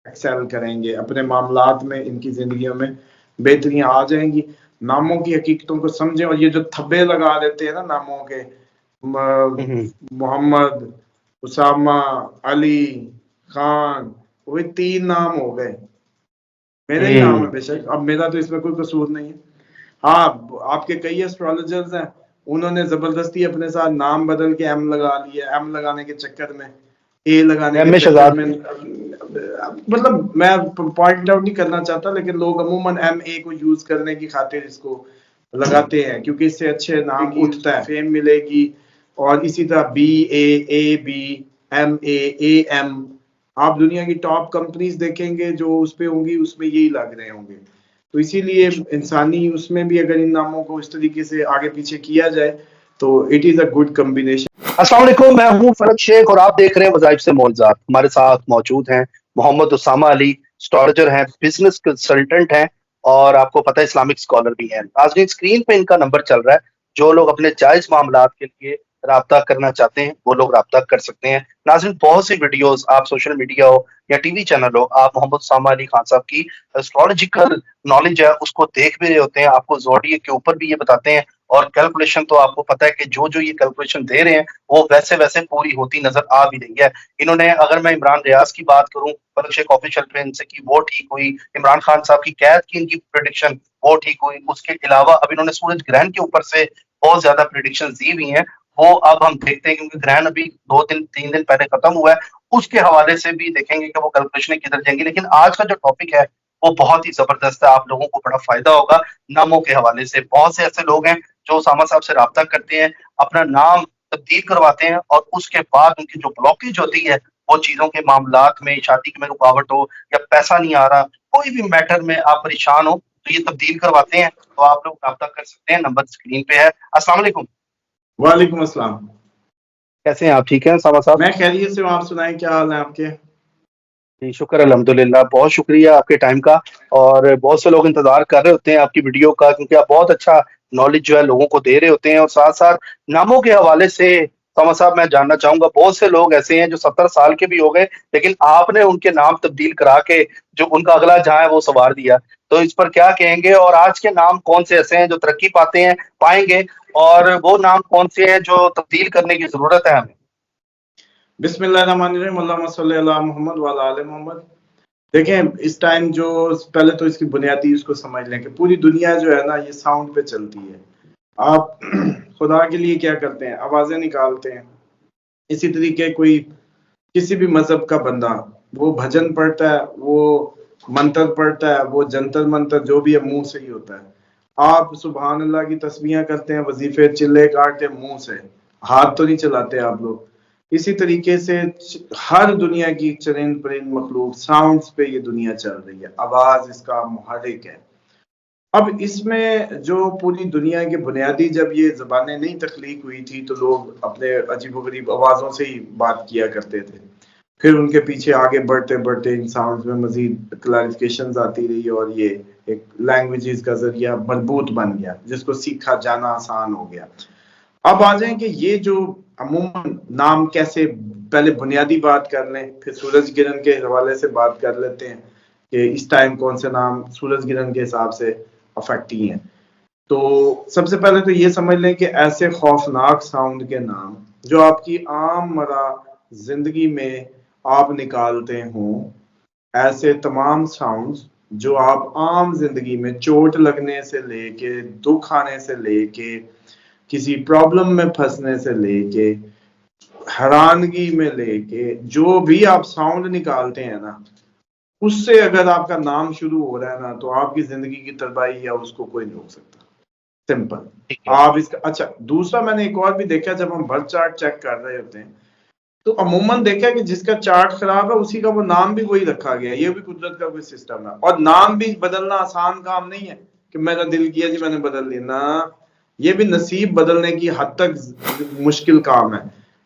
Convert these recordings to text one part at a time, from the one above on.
Axial کریں گے اپنے معاملات میں، ان کی زندگیوں میں بہتریاں آ جائیں گی. ناموں کی حقیقتوں کو سمجھیں، اور یہ جو تھبے لگا دیتے ہیں نا ناموں کے، محمد، اسامہ، علی، خان، وہی 3 نام ہو گئے. میرے ہی نام ہے بے شک، اب میرا تو اس میں کوئی قصور نہیں ہے. ہاں آپ کے کئی ایسٹرالوجرز ہیں، انہوں نے زبردستی اپنے ساتھ نام بدل کے ایم لگا لیا، ایم لگانے کے چکر میں، اے لگانے کے چکر میں. مطلب میں پوائنٹ آؤٹ نہیں کرنا چاہتا، لیکن لوگ عموماً ایم اے کو یوز کرنے کی خاطر اس کو لگاتے ہیں، کیونکہ اس سے اچھے نام اٹھتا ہے، فیم ملے گی. اور اسی طرح B A B, M A M. آپ دنیا کی ٹاپ کمپنیز دیکھیں گے جو اس پہ ہوں گی، اس میں یہی لگ رہے ہوں گے. تو اسی لیے انسانی اس میں بھی اگر ان ناموں کو اس طریقے سے آگے پیچھے کیا جائے تو it is a good combination. السلام علیکم، میں ہوں فرد شیخ اور آپ دیکھ رہے ہیں وظائف سے مولزات. ہمارے ساتھ موجود ہیں محمد اسامہ علی، اسٹارجر ہیں، بزنس کنسلٹنٹ ہیں، اور آپ کو پتہ ہے اسلامک اسکالر بھی ہیں. ناظرین اسکرین پہ ان کا نمبر چل رہا ہے، جو لوگ اپنے جائز معاملات کے لیے رابطہ کرنا چاہتے ہیں وہ لوگ رابطہ کر سکتے ہیں. ناظرین بہت سی ویڈیوز آپ سوشل میڈیا ہو یا ٹی وی چینل ہو، آپ محمد اسامہ علی خان صاحب کی اسٹرالوجیکل نالج ہے اس کو دیکھ بھی رہے ہوتے ہیں. آپ کو زوڈیک کے اوپر بھی یہ بتاتے ہیں، اور کیلکولیشن تو آپ کو پتہ ہے کہ جو یہ کیلکولیشن دے رہے ہیں وہ ویسے پوری ہوتی نظر آ بھی رہی ہے. انہوں نے، اگر میں عمران ریاض کی بات کروں، فلک شیخ آفیشیل ٹرین سے کی، وہ ٹھیک ہوئی. عمران خان صاحب کی قید کی ان کی پریڈکشن وہ ٹھیک ہوئی. اس کے علاوہ اب انہوں نے سورج گرہن کے اوپر سے بہت زیادہ پریڈکشن دی ہوئی ہیں، وہ اب ہم دیکھتے ہیں کیونکہ گرہن ابھی 2 دن 3 دن پہلے ختم ہوا ہے، اس کے حوالے سے بھی دیکھیں گے کہ وہ کیلکولیشن کدھر جائیں گی. لیکن آج کا جو ٹاپک ہے وہ بہت ہی زبردست ہے، آپ لوگوں کو بڑا فائدہ ہوگا. ناموں کے حوالے سے بہت سے ایسے لوگ ہیں جو اسامہ صاحب سے رابطہ کرتے ہیں، اپنا نام تبدیل کرواتے ہیں، اور اس کے بعد ان کی جو بلاکیج ہوتی ہے وہ چیزوں کے معاملات میں، شادی میں رکاوٹ ہو یا پیسہ نہیں آ رہا، کوئی بھی میٹر میں آپ پریشان ہو تو یہ تبدیل کرواتے ہیں. تو آپ لوگ رابطہ کر سکتے ہیں، نمبر اسکرین پہ ہے. السلام علیکم. وعلیکم السلام. کیسے ہیں آپ؟ ٹھیک ہیں اسامہ صاحب؟ میں خیریت سے ہوں، آپ سنائیں کیا حال ہے آپ کے؟ جی شکر الحمدللہ، بہت شکریہ آپ کے ٹائم کا. اور بہت سے لوگ انتظار کر رہے ہوتے ہیں آپ کی ویڈیو کا، کیونکہ آپ بہت اچھا نالج جو ہے لوگوں کو دے رہے ہوتے ہیں. اور ساتھ ساتھ ناموں کے حوالے سے اسامہ صاحب میں جاننا چاہوں گا، بہت سے لوگ ایسے ہیں جو 70 سال کے بھی ہو گئے لیکن آپ نے ان کے نام تبدیل کرا کے جو ان کا اگلا جہاں ہے وہ سنوار دیا. تو اس پر کیا کہیں گے؟ اور آج کے نام کون سے ایسے ہیں جو ترقی پائیں گے، اور وہ نام کون سے ہیں جو تبدیل کرنے کی ضرورت ہے ہمیں؟ بسم اللہ الرحمن الرحیم، اللہم صلی علی محمد وعلی آل محمد. دیکھیں اس ٹائم جو پہلے تو اس کی بنیادی اس کو سمجھ لیں کہ پوری دنیا جو ہے نا یہ ساؤنڈ پہ چلتی ہے. آپ خدا کے لیے کیا کرتے ہیں؟ آوازیں نکالتے ہیں. اسی طریقے کوئی کسی بھی مذہب کا بندہ وہ بھجن پڑھتا ہے، وہ منتر پڑھتا ہے، وہ جنتر منتر جو بھی ہے منہ سے ہی ہوتا ہے. آپ سبحان اللہ کی تسبیحاں کرتے ہیں، وظیفے چلے کاٹتے منہ سے، ہاتھ تو نہیں چلاتے آپ لوگ. اسی طریقے سے ہر دنیا کی چرند پرند مخلوق ساؤنڈز پہ یہ دنیا چل رہی ہے، آواز اس کا محرک ہے. اب اس میں جو پوری دنیا کے بنیادی جب یہ زبانیں نہیں تخلیق ہوئی تھی تو لوگ اپنے عجیب و غریب آوازوں سے ہی بات کیا کرتے تھے. پھر ان کے پیچھے آگے بڑھتے بڑھتے ان ساؤنڈز میں مزید کلیریفیکیشنز آتی رہی، اور یہ ایک لینگویجز کا ذریعہ مربوط بن گیا جس کو سیکھا جانا آسان ہو گیا. اب آ جائیں کہ یہ جو عموماً نام کیسے، پہلے بنیادی بات کر لیں پھر سورج گرہن کے حوالے سے بات کر لیتے ہیں کہ اس ٹائم کون سے نام سورج گرہن کے حساب سے افیکٹی ہیں. تو سب سے پہلے تو یہ سمجھ لیں کہ ایسے خوفناک ساؤنڈ کے نام جو آپ کی عام مرا زندگی میں آپ نکالتے ہوں، ایسے تمام ساؤنڈز جو آپ عام زندگی میں چوٹ لگنے سے لے کے، دکھ آنے سے لے کے، کسی پرابلم میں پھنسنے سے لے کے، حیرانگی میں لے کے، جو بھی آپ ساؤنڈ نکالتے ہیں نا، اس سے اگر آپ کا نام شروع ہو رہا ہے نا تو آپ کی زندگی کی تباہی یا اس کو کوئی نہیں روک سکتا. سمپل. آپ اس کا اچھا دوسرا میں نے ایک اور بھی دیکھا، جب ہم برتھ چارٹ چیک کر رہے ہوتے ہیں تو عموماً دیکھا کہ جس کا چارٹ خراب ہے اسی کا وہ نام بھی وہی رکھا گیا. یہ بھی قدرت کا کوئی سسٹم ہے. اور نام بھی بدلنا آسان کام نہیں ہے کہ میرا دل کیا جی میں نے بدل لینا، یہ بھی نصیب بدلنے کی حد تک مشکل کام ہے.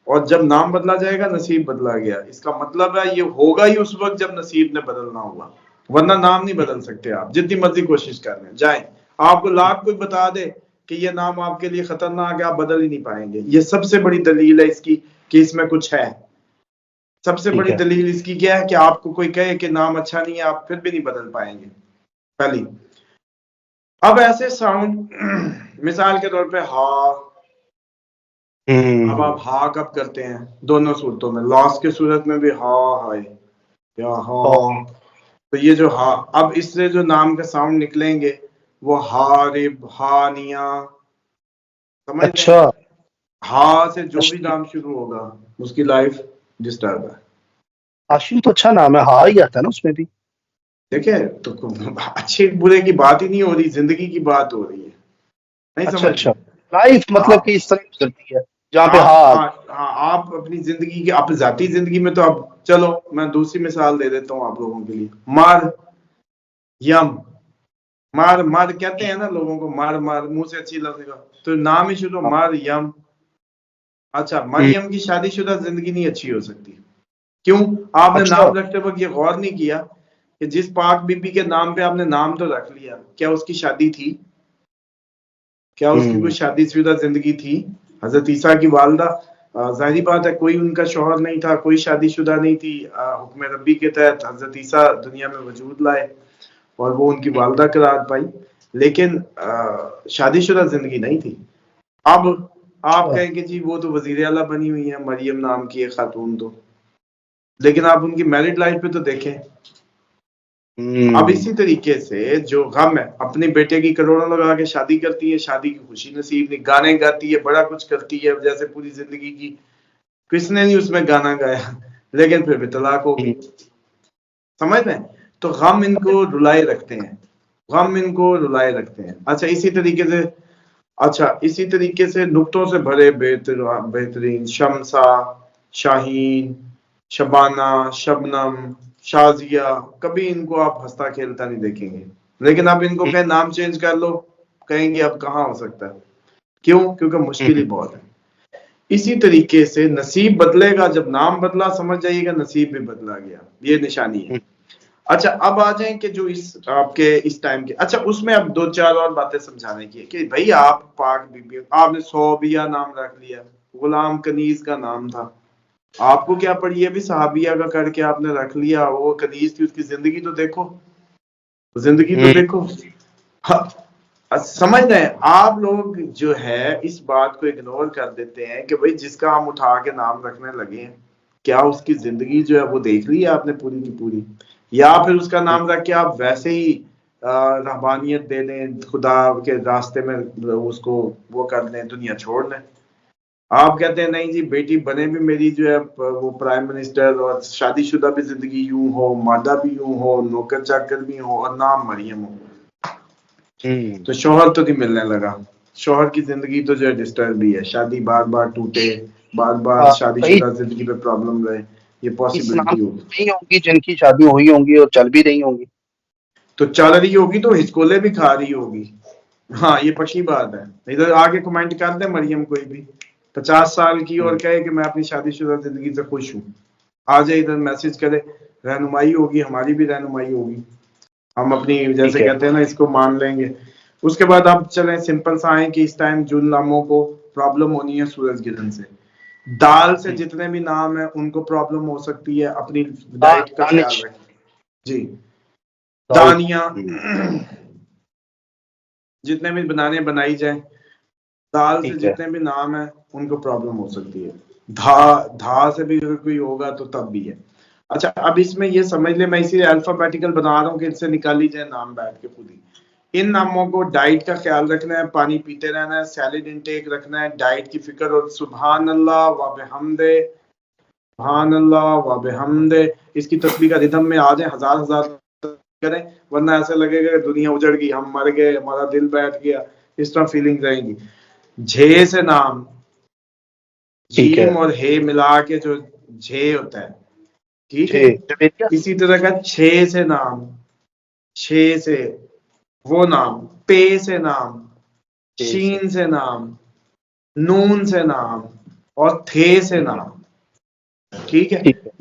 اور جب نام بدلا جائے گا نصیب بدلا گیا، اس کا مطلب ہے یہ ہوگا ہی اس وقت جب نصیب نے بدلنا ہوگا، ورنہ نام نہیں بدل سکتے. آپ جتنی مرضی کوشش کر لیں جائیں، آپ کو لاکھ کوئی بتا دے کہ یہ نام آپ کے لیے خطرناک ہے، آپ بدل ہی نہیں پائیں گے. یہ سب سے بڑی دلیل ہے اس کی کہ اس میں کچھ ہے. سب سے ٹھیک بڑی ہے دلیل اس کی کیا ہے کہ آپ کو کوئی کہے کہ نام اچھا نہیں ہے، آپ پھر بھی نہیں بدل پائیں گے پہلی۔ اب ایسے ساؤنڈ مثال کے طور پہ ہا، اب آپ ہا کب کرتے ہیں؟ دونوں صورتوں میں، لاس کے صورت میں بھی ہا ہے یا ہا، تو یہ جو ہا، اب اس سے جو نام کے ساؤنڈ نکلیں گے وہ ہارب، ہانیا، سمجھ رہے ہیں؟ اچھا ہا سے جو بھی نام شروع ہوگا اس کی لائف ڈسٹرب ہے۔ ہاشم تو اچھا نام ہے، ہاں ہی آتا ہے نا اس میں بھی۔ دیکھیں تو اچھے برے کی بات ہی نہیں ہو رہی، زندگی کی بات ہو رہی ہے، نہیں اچھا سمجھ اچھا، رہے؟ لائف مطلب آپ کہ اس طرح گزرتی ہے جہاں پہ آپ ہاں۔ ہاں، آپ اپنی زندگی کی، آپ ذاتی زندگی میں تو اب چلو میں دوسری مثال دے دیتا ہوں آپ لوگوں کے لیے، مار یم، مار مار کہتے ہیں نا لوگوں کو، مار مار منہ سے اچھی لفظ کا، تو نام ہی شروع مار یم۔ اچھا، مریم کی شادی شدہ زندگی نہیں اچھی ہو سکتی، کیوں؟ آپ نے اچھا نام رکھتے وقت یہ غور نہیں کیا کہ جس پاک بی بی کے نام پہ آپ نے نام تو رکھ لیا، کیا اس کی شادی تھی؟ کیا اس کی کوئی شادی شدہ زندگی تھی؟ حضرت عیسیٰ کی والدہ، ظاہری بات ہے کوئی ان کا شوہر نہیں تھا، کوئی شادی شدہ نہیں تھی، حکم ربی کے تحت حضرت عیسیٰ دنیا میں وجود لائے اور وہ ان کی والدہ قرار پائی، لیکن شادی شدہ زندگی نہیں تھی۔ اب آپ کہیں کہ جی وہ تو وزیر اعلیٰ بنی ہوئی ہیں مریم نام کی ایک خاتون، تو لیکن آپ ان کی میرڈ لائف پہ تو دیکھیں۔ اب اسی طریقے سے جو غم ہے، اپنے بیٹے کی کروڑوں لگا کے شادی کرتی ہے، شادی کی خوشی نصیب نہیں، گانے گاتی ہے، بڑا کچھ کرتی ہے، جیسے پوری زندگی کی کس نے نہیں اس میں گانا گایا، لیکن پھر بھی طلاق ہو گئی، سمجھ رہے ہیں؟ تو غم ان کو رلائے رکھتے ہیں، غم ان کو رلائے رکھتے ہیں۔ اچھا اسی طریقے سے نقطوں سے بھرے بہترین شمسا، شاہین، شبانہ، شبنم، شازیہ، کبھی ان کو آپ ہنستا کھیلتا نہیں دیکھیں گے، لیکن اب ان کو کہیں نام چینج کر لو، کہیں گے اب کہاں ہو سکتا ہے، کیوں؟ کیونکہ مشکل ہی بہت ہے۔ اسی طریقے سے نصیب بدلے گا، جب نام بدلا سمجھ جائیے گا نصیب بھی بدلا گیا، یہ نشانی ہے۔ اچھا اب آ جائیں کہ جو آپ کے اس ٹائم کے، اچھا اس میں اب دو چار اور باتیں سمجھانے کی ہے کہ بھائی آپ پاک بی بی، آپ نے صوبیہ نام رکھ لیا، غلام کنیز کا نام تھا، آپ کو کیا پڑی ہے بھی صحابیہ کا کر کے آپ نے رکھ لیا، وہ کنیز تھی، اس کی زندگی تو دیکھو، زندگی تو دیکھو۔ سمجھ رہے ہیں آپ لوگ جو ہے اس بات کو اگنور کر دیتے ہیں کہ بھئی جس کا ہم اٹھا کے نام رکھنے لگے ہیں، کیا اس کی زندگی جو ہے وہ دیکھ لی ہے آپ نے پوری کی پوری، یا پھر اس کا نام رکھ کے آپ ویسے ہی رہبانیت دے دیں، خدا کے راستے میں اس کو وہ کر لیں، دنیا چھوڑ لیں۔ آپ کہتے ہیں نہیں جی بیٹی بنے بھی میری جو ہے وہ پرائم منسٹر، اور شادی شدہ بھی زندگی یوں ہو، مادہ بھی یوں ہو، نوکر چاکر بھی ہو، اور نام مریم ہو، تو شوہر تو نہیں ملنے لگا، شوہر کی زندگی تو جو ہے ڈسٹرب بھی ہے، شادی بار بار ٹوٹے، بار بار شادی کئی شدہ زندگی پہ پرابلم رہے، یہ اس نام پاسبلٹی ہوگی۔ نہیں ہوں گی جن کی شادی ہوئی ہوں گی اور چل بھی رہی ہوں گی۔ تو چل رہی ہوگی تو ہچکولے بھی کھا رہی ہوگی، ہاں یہ پکی بات ہے۔ ادھر آگے کمنٹ کر دیں مریم کوئی بھی 50 سال کی اور کہے کہ میں اپنی شادی شدہ زندگی سے خوش ہوں، آ جائے ادھر میسج کرے، رہنمائی ہوگی، ہماری بھی رہنمائی ہوگی، ہم اپنی جیسے ٹھیک ہے کہتے ہیں نا اس کو مان لیں گے۔ اس کے بعد آپ چلیں سمپل سا آئیں کہ اس ٹائم جن ناموں کو پرابلم ہونی ہے سورج گرہن سے، دال سے جتنے بھی نام ہیں ان کو پرابلم ہو سکتی ہے، اپنی ڈائٹ کا دانش خیال رکھیں جی۔ داؤد دانیاں جتنے بھی بنانے بنائی جائیں، دال سے ٹھیک ہے جتنے بھی نام ہیں ان کو پرابلم ہو سکتی ہے، دھا سے بھی اگر کوئی ہوگا تو تب بھی ہے۔ اچھا اب اس میں یہ سمجھ لیں، میں اسی الفابیٹیکل بنا رہا ہوں کہ ان سے نکالی جائے نام بیٹھ کے خود ہی۔ ان ناموں کو ڈائٹ کا خیال رکھنا ہے، پانی پیتے رہنا ہے، سیلڈ انٹیک رکھنا ہے، ڈائٹ کی فکر، اور سبحان اللہ و بحمدہ، سبحان اللہ و بحمدہ، اس کی تسبیح کا ردم میں آ جائیں، ہزار ہزار کریں، ورنہ ایسے لگے گا کہ دنیا اجڑ گئی، ہم مر گئے، ہمارا دل بیٹھ گیا، اس طرح فیلنگ رہیں گی۔ جھے سے نام، ٹھیک ہے جیم اور ہے ملا کے جو جھے ہوتا ہے، ٹھیک ہے، جویریہ اسی طرح کا چھ سے نام، چھ سے وہ نام، پے سے نام، شین سے نام، نون سے نام، اور تھے سے نام، ٹھیک ہے۔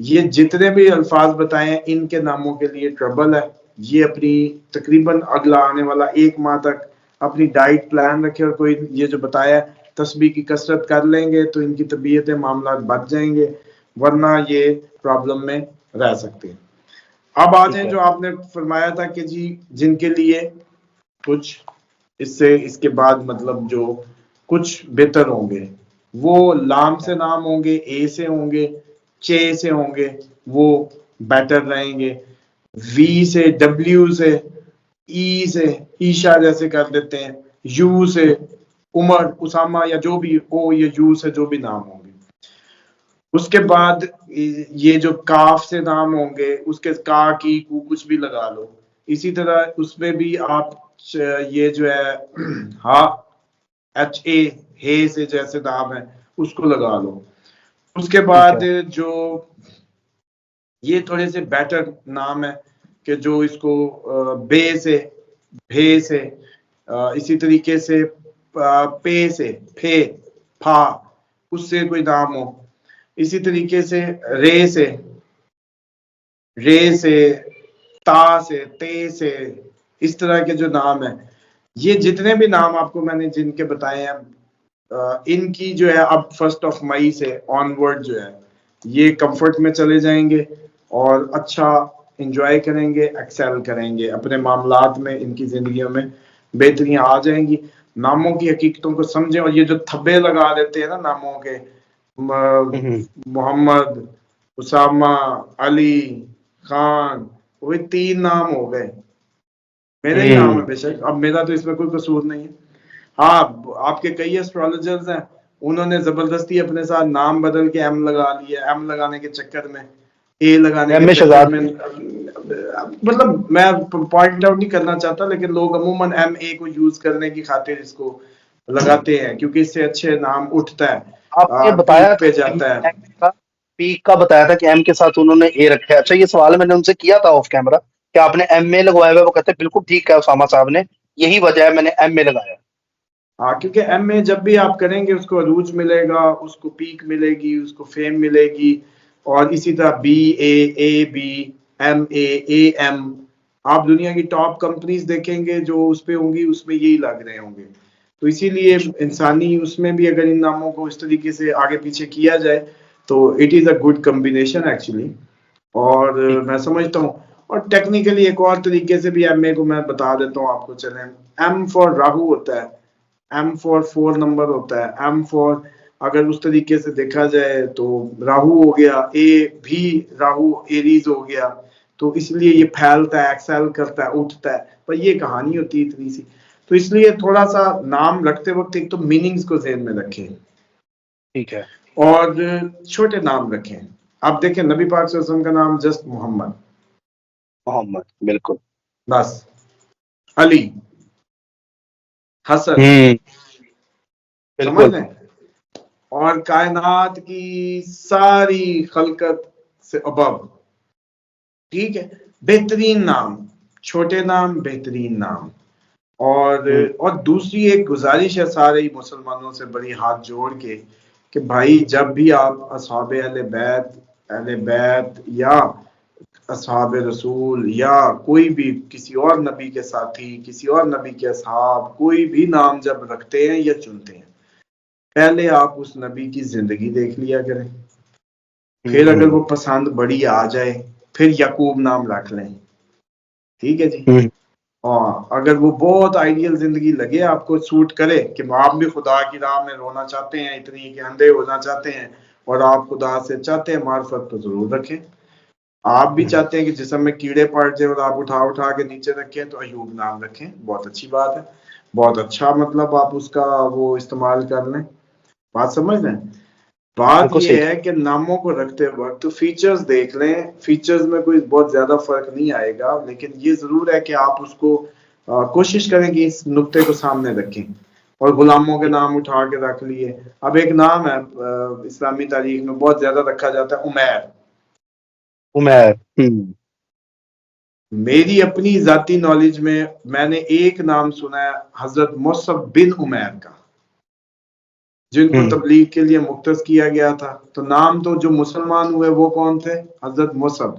یہ جتنے بھی الفاظ بتائے ہیں ان کے ناموں کے لیے ٹربل ہے، یہ اپنی تقریباً اگلا آنے والا 1 ماہ تک اپنی ڈائٹ پلان رکھے، اور کوئی یہ جو بتایا ہے تسبیح کی کثرت کر لیں گے تو ان کی طبیعتیں معاملات بچ جائیں گے، ورنہ یہ پرابلم میں رہ سکتے ہیں. اب آ ٹھیک جائیں ہے. جو آپ نے فرمایا تھا کہ جی جن کے لیے کچھ اس کے بعد مطلب جو کچھ بہتر ہوں گے وہ لام سے نام ہوں گے، اے سے ہوں گے، چے سے ہوں گے، وہ بیٹر رہیں گے. وی سے، ڈبلیو سے، ای سے، ایشا جیسے کر دیتے ہیں، یو سے عمر، اسامہ، یا جو بھی او یا یو سے جو بھی نام ہوں گے. اس کے بعد یہ جو کاف سے نام ہوں گے اس کے کا کی کو کچھ بھی لگا لو. اسی طرح اس میں بھی آپ یہ جو ہے ہا ایچ اے ہے سے جیسے نام ہے اس کو لگا لو. اس کے ٹھیک بعد ہے. جو یہ تھوڑے سے بیٹر نام ہے کہ جو اس کو بے سے، بھے سے، اسی طریقے سے پے سے، پھے، پھا، اس سے کوئی نام ہو. اسی طریقے سے رے سے، تا سے، تے سے، اس طرح کے جو نام ہیں یہ جتنے بھی نام آپ کو میں نے جن کے بتائے ہیں ان کی جو ہے اب 1 مئی سے آن ورڈ جو ہے یہ کمفرٹ میں چلے جائیں گے اور اچھا انجوائے کریں گے، ایکسیل کریں گے اپنے معاملات میں، ان کی زندگیوں میں بہتریاں آ جائیں گی. ناموں کی حقیقتوں کو سمجھیں اور یہ جو تھبے لگا دیتے ہیں نا ناموں کے، محمد، اسامہ، علی، خان، وہ 3 نام ہو گئے. میرے ہی نام ہے بے شک، اب میرا تو اس میں کوئی قصور نہیں ہے. ہاں آپ کے کئی ایسٹرولوجرز ہیں انہوں نے زبردستی اپنے ساتھ نام بدل کے ایم لگا لیا، ایم لگانے کے چکر میں، اے لگانے کے ایم چکر شہزاد. میں. مطلب میں پوائنٹ آؤٹ نہیں کرنا چاہتا لیکن لوگ عموماً ایم اے کو یوز کرنے کی خاطر اس کو لگاتے ہیں کیونکہ اس سے اچھے نام اٹھتا ہے، آپ نے بتایا پیک پہ تھا جاتا ہے. کا پیک کا بتایا تھا کہ ایم کے ساتھ انہوں نے اے رکھا ہے. اچھا یہ سوال میں نے ان سے کیا تھا آف کیمرا کہ آپ نے ایم اے لگوایا ہوا ہے، وہ کہتے ہیں بالکل ٹھیک ہے اسامہ صاحب نے، یہی وجہ ہے میں نے ایم اے لگایا. ہاں کیونکہ ایم اے جب بھی آپ کریں گے اس کو عروج ملے گا، اس کو پیک ملے گی، اس کو فیم ملے گی. اور اسی طرح B A B, M A M, آپ دنیا کی ٹاپ کمپنیز دیکھیں گے جو اس پہ ہوں گی اس میں یہی لگ رہے ہوں گے. تو اسی لیے انسانی اس میں بھی اگر ان ناموں کو اس طریقے سے آگے پیچھے کیا جائے تو it is a good combination actually. اور ٹھیک. میں سمجھتا ہوں اور ٹیکنیکلی ایک اور طریقے سے بھی ایم اے کو میں بتا دیتا ہوں آپ کو. چلیں، ایم فار راہو ہوتا ہے، ایم فار 4 نمبر ہوتا ہے، ایم فار اگر اس طریقے سے دیکھا جائے تو راہو ہو گیا، اے بھی راہو ایریز ہو گیا. تو اس لیے یہ پھیلتا ہے، ایکسیل کرتا ہے، اٹھتا ہے. پر یہ کہانی ہوتی ہے اتنی سی. تو اس لیے تھوڑا سا نام رکھتے وقت ایک تو میننگز کو ذہن میں رکھیں ٹھیک ہے. اور چھوٹے نام رکھیں. آپ دیکھیں نبی پاک صلی اللہ علیہ وسلم کا نام جسٹ محمد، محمد، بالکل. بس. علی، حسن، سمجھ بالکل. لیں. اور کائنات کی ساری خلقت سے ابو، ٹھیک ہے. بہترین نام، چھوٹے نام، بہترین نام. اور دوسری ایک گزارش ہے سارے مسلمانوں سے بڑی ہاتھ جوڑ کے کہ بھائی جب بھی آپ اصحاب اہل بیت یا اصحاب رسول یا کوئی بھی کسی اور نبی کے ساتھی، کسی اور نبی کے اصحاب، کوئی بھی نام جب رکھتے ہیں یا چنتے ہیں پہلے آپ اس نبی کی زندگی دیکھ لیا کریں. پھر اگر وہ پسند بڑی آ جائے پھر یعقوب نام رکھ لیں، ٹھیک ہے جی. اور اگر وہ بہت آئیڈیل زندگی لگے، آپ کو سوٹ کرے کہ آپ بھی خدا کی راہ میں رونا چاہتے ہیں، اتنی کہ اندھے ہونا چاہتے ہیں اور آپ خدا سے چاہتے ہیں معرفت، تو ضرور رکھیں. آپ بھی چاہتے ہیں کہ جسم میں کیڑے پڑ جائیں اور آپ اٹھا کے نیچے رکھیں تو ایوب نام رکھیں، بہت اچھی بات ہے. بہت اچھا مطلب آپ اس کا وہ استعمال کر لیں. بات سمجھ لیں. بات بالکل صحیح. یہ ہے کہ ناموں کو رکھتے وقت فیچرز دیکھ لیں. فیچرز میں کوئی بہت زیادہ فرق نہیں آئے گا لیکن یہ ضرور ہے کہ آپ اس کو کوشش کریں کہ اس نقطے کو سامنے رکھیں. اور غلاموں کے نام اٹھا کے رکھ لیے. اب ایک نام ہے اسلامی تاریخ میں بہت زیادہ رکھا جاتا ہے، عمیر. عمیر. میری اپنی ذاتی نالج میں نے ایک نام سنا ہے حضرت مصعب بن عمیر کا، جن کو تبلیغ کے لیے مختص کیا گیا تھا. تو نام تو جو مسلمان ہوئے وہ کون تھے؟ حضرت مصعب،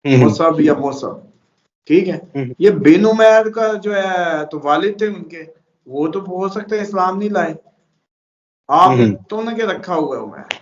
مصعب یا مصعب، ٹھیک ہے. یہ بن عمیر کا جو ہے تو والد تھے ان کے، وہ تو ہو سکتا ہے اسلام نہیں لائے. آپ نے تو نے کہ رکھا ہوا ہے عمیر.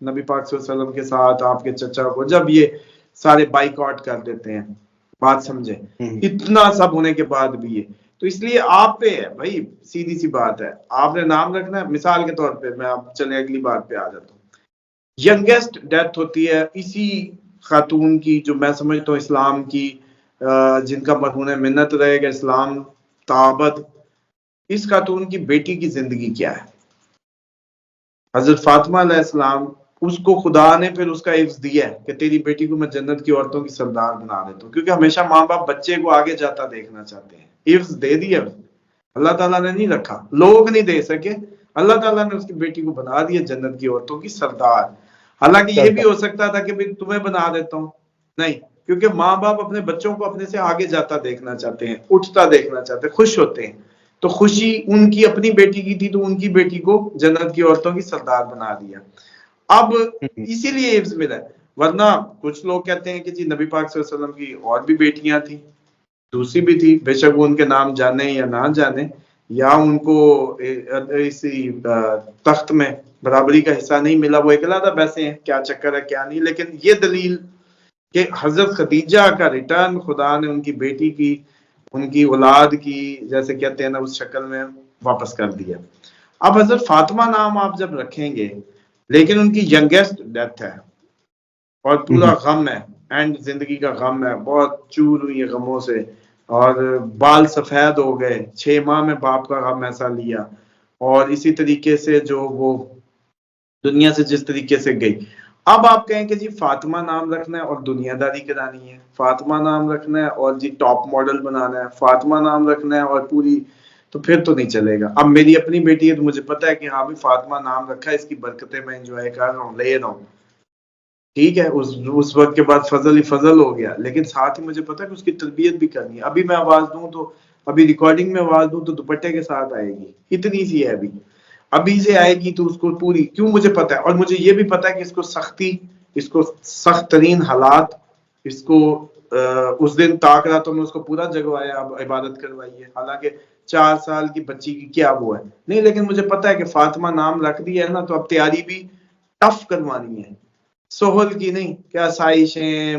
نبی پاک صلی اللہ علیہ وسلم کے ساتھ آپ کے چچا کو، جب یہ سارے بائیکاٹ کر دیتے ہیں، بات سمجھے، اتنا سب ہونے کے بعد بھی یہ، تو اس لیے آپ پہ ہے بھائی، سیدھی سی بات ہے، آپ نے نام رکھنا ہے. مثال کے طور پہ میں آپ چلے اگلی بات پہ آ جاتا ہوں. ینگیسٹ ڈیتھ ہوتی ہے اسی خاتون کی جو میں سمجھتا ہوں اسلام کی جن کا مرہون منت رہے گا اسلام تابد، اس خاتون کی بیٹی کی زندگی کیا ہے. حضرت فاطمہ علیہ السلام، اس کو خدا نے پھر اس کا حفظ دیا ہے کہ تیری بیٹی کو میں جنت کی عورتوں کی سردار بنا دیتا ہوں، کیونکہ ہمیشہ ماں باپ بچے کو آگے جاتا دیکھنا چاہتے ہیں. حفظ دے دیا اللہ تعالیٰ نے، نہیں رکھا، لوگ نہیں دے سکے، اللہ تعالیٰ نے اس کی بیٹی کو بنا دیا جنت کی عورتوں کی سردار. حالانکہ یہ بھی ہو سکتا تھا کہ بھی تمہیں بنا دیتا ہوں، نہیں، کیونکہ ماں باپ اپنے بچوں کو اپنے سے آگے جاتا دیکھنا چاہتے ہیں، اٹھتا دیکھنا چاہتے ہیں، خوش ہوتے ہیں. تو خوشی ان کی اپنی بیٹی کی تھی تو ان کی بیٹی کو جنت کی عورتوں کی سردار بنا دیا. اب اسی لیے حفظ ملا ہے، ورنہ کچھ لوگ کہتے ہیں کہ جی نبی پاک صلی اللہ علیہ وسلم کی اور بھی بیٹیاں تھیں، دوسری بھی تھی، بے شک وہ ان کے نام جانے یا نہ جانے، یا ان کو اسی تخت میں برابری کا حصہ نہیں ملا، وہ علیحدہ بحثیں ہیں کیا چکر ہے کیا نہیں. لیکن یہ دلیل کہ حضرت خدیجہ کا ریٹرن خدا نے ان کی بیٹی کی، ان کی اولاد کی، جیسے کہتے ہیں نا، اس شکل میں واپس کر دیا. اب حضرت فاطمہ نام آپ جب رکھیں گے، لیکن ان کی ینگیسٹ ڈیتھ ہے اور پورا غم ہے، اینڈ زندگی کا غم ہے، بہت چور ہوئی ہے غموں سے، اور بال سفید ہو گئے، 6 ماہ میں باپ کا غم ایسا لیا، اور اسی طریقے سے جو وہ دنیا سے جس طریقے سے گئی. اب آپ کہیں کہ جی فاطمہ نام رکھنا ہے اور دنیا داری کرانی ہے، فاطمہ نام رکھنا ہے اور جی ٹاپ ماڈل بنانا ہے، فاطمہ نام رکھنا ہے اور پوری، تو پھر تو نہیں چلے گا. اب میری اپنی بیٹی ہے تو مجھے پتا ہے کہ ہاں بھی فاطمہ نام رکھا ہے، اس کی برکتیں میں انجوائے کر رہا ہوں، لے رہا ہوں، ٹھیک ہے، اس وقت کے بعد فضل ہی فضل ہو گیا، لیکن ساتھ ہی مجھے پتا ہے کہ اس کی تربیت بھی کرنی ہے. ابھی میں آواز دوں تو، ابھی ریکارڈنگ میں آواز دوں تو دوپٹے کے ساتھ آئے گی، اتنی سی ہے ابھی سے آئے گی تو اس کو پوری، کیوں مجھے پتا ہے، اور مجھے یہ بھی پتا ہے کہ اس کو سختی، اس کو سخت ترین حالات، اس کو اس دن طاق راتوں میں اس کو پورا جگوایا، اب عبادت کروائی ہے، حالانکہ 4 سال کی بچی کی کیا وہ ہے نہیں. لیکن مجھے پتا ہے کہ فاطمہ نام رکھ دیا ہے نا، تو اب تیاری بھی ٹف کروانی ہے، سہل کی نہیں، کیا سائشیں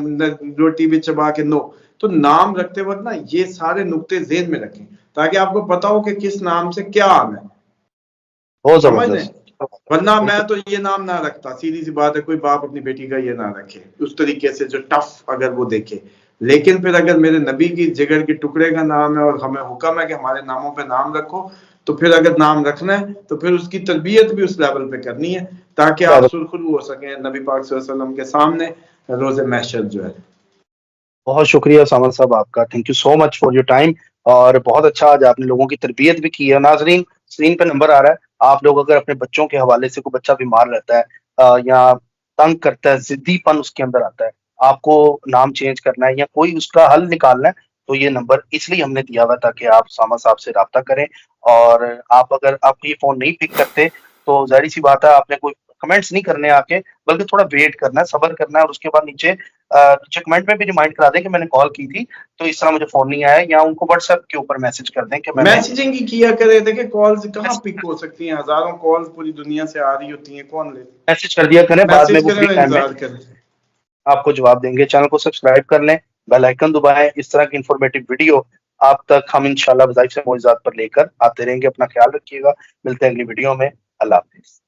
روٹی بھی چبا کے، نو. تو نام رکھتے وقت نا یہ سارے نقطے ذہن میں رکھیں تاکہ آپ کو پتا ہو کہ کس نام سے کیا آنا ہے، بہت سمجھ لیں. زبردست. ورنہ میں تو یہ نام نہ رکھتا، سیدھی سی بات ہے، کوئی باپ اپنی بیٹی کا یہ نہ رکھے اس طریقے سے جو ٹف اگر وہ دیکھے. لیکن پھر اگر میرے نبی کی جگر کے ٹکڑے کا نام ہے اور ہمیں حکم ہے کہ ہمارے ناموں پہ نام رکھو، تو پھر اگر نام رکھنا ہے تو پھر اس کی تربیت بھی اس لیول پہ کرنی ہے تاکہ آپ سرخرو ہو سکیں نبی پاک صلی اللہ علیہ وسلم کے سامنے روز محشر جو ہے. بہت شکریہ سامر صاحب آپ کا، thank you so much for your time. اور بہت اچھا آج آپ نے لوگوں کی تربیت بھی کی ہے. ناظرین، اسکرین پہ نمبر آ رہا ہے، آپ لوگ اگر اپنے بچوں کے حوالے سے، کوئی بچہ بیمار رہتا ہے یا تنگ کرتا ہے، ضدی پن اس کے اندر آتا ہے، آپ کو نام چینج کرنا ہے یا کوئی اس کا حل نکالنا ہے، تو یہ نمبر اس لیے ہم نے دیا ہوا تاکہ آپ سامر صاحب سے رابطہ کریں. اور آپ اگر آپ یہ فون نہیں پک کرتے تو ظاہری سی بات ہے، آپ نے کوئی کمنٹس نہیں کرنے آ کے، بلکہ تھوڑا ویٹ کرنا ہے، صبر کرنا ہے، اور اس کے بعد نیچے کمنٹ میں بھی ریمائنڈ کرا دیں کہ میں نے کال کی تھی تو اس طرح مجھے فون نہیں آیا، یا ان کو واٹس ایپ کے اوپر میسج کر دیں کہ میں نے میسیجنگ ہی کیا کرے. دیکھیں کالز کہاں پک ہو سکتی ہیں، ہزاروں کالز پوری دنیا سے آ رہی ہوتی ہیں، کون لے؟ میسج کر دیا کریں، بعد میں میسج وہ کریں فری اور ٹائم میں انتظار کریں. آپ کو جواب دیں گے. چینل کو سبسکرائب کر لیں، بیل آئیکن دبائیں. اس طرح کی انفارمیٹو ویڈیو آپ تک ہم انشاءاللہ وظائف سے معجزات پر لے کر آتے رہیں گے. اپنا خیال رکھیے گا، ملتے ہیں اگلی ویڈیو میں. اللہ حافظ.